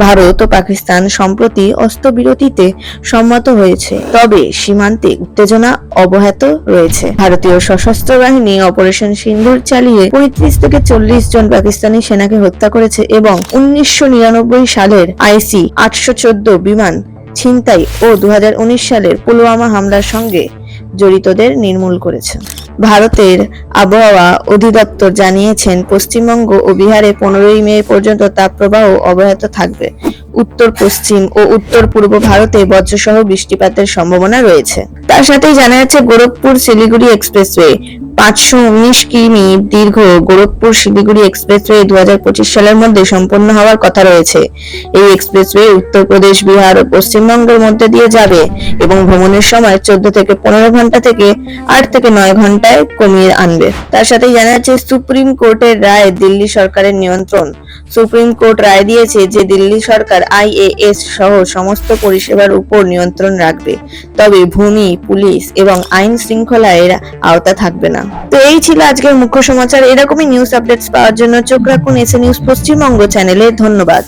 ভারত ও পাকিস্তান সম্প্রতি অস্ত্রবিরতিতে সম্মত হয়েছে, তবে সীমান্তে উত্তেজনা অব্যাহত রয়েছে। ভারতীয় সশস্ত্র বাহিনী অপারেশন সিন্দুর চালিয়ে ৩৫ থেকে ৪০ জন পাকিস্তানি সেনাকে হত্যা করেছে এবং ১৯৯৯ সালের IC-814 বিমান ছিনতাই ও ২০১৯ সালের পুলওয়ামা হামলার সঙ্গে জড়িতদের নির্মূল করেছে। ভারতের আবহাওয়া অধিদপ্তর জানিয়েছেন, পশ্চিমবঙ্গ ও বিহারে 15 মে পর্যন্ত তাপপ্রবাহ অব্যাহত থাকবে। উত্তর পশ্চিম ও উত্তর পূর্ব ভারতে বজ্রসহ বৃষ্টিপাতের সম্ভাবনা রয়েছে। তার সাথেই জানা যাচ্ছে, গোরখপুর শিলিগুড়ি এক্সপ্রেসওয়ে ৫১৯ কিমি দীর্ঘ গোরখপুর শিলিগুড়ি এক্সপ্রেসওয়ে ২০২৫ সালের মধ্যে সম্পন্ন হওয়ার কথা রয়েছে। এই এক্সপ্রেসওয়ে উত্তরপ্রদেশ, বিহার ও পশ্চিমবঙ্গের মধ্যে দিয়ে যাবে এবং ভ্রমণের সময় 14 থেকে 15 ঘন্টা থেকে 8 থেকে 9 ঘন্টায় কমিয়ে আনবে। তার সাথেই জানা যাচ্ছে, সুপ্রিম কোর্টের রায় দিল্লি সরকারের নিয়ন্ত্রণ। সুপ্রিম কোর্ট রায় দিয়েছে যে দিল্লি সরকার IAS সহ সমস্ত পরিষেবার উপর নিয়ন্ত্রণ রাখবে, তবে ভূমি, পুলিশ এবং আইন শৃঙ্খলা এর আওতা থাকবে না। তো এই ছিল আজকের মুখ্য সমাচার। এরকমই নিউজ আপডেটস পাওয়ার জন্য চোখ রাখুন এসএ নিউজ পশ্চিমবঙ্গ চ্যানেলে। ধন্যবাদ।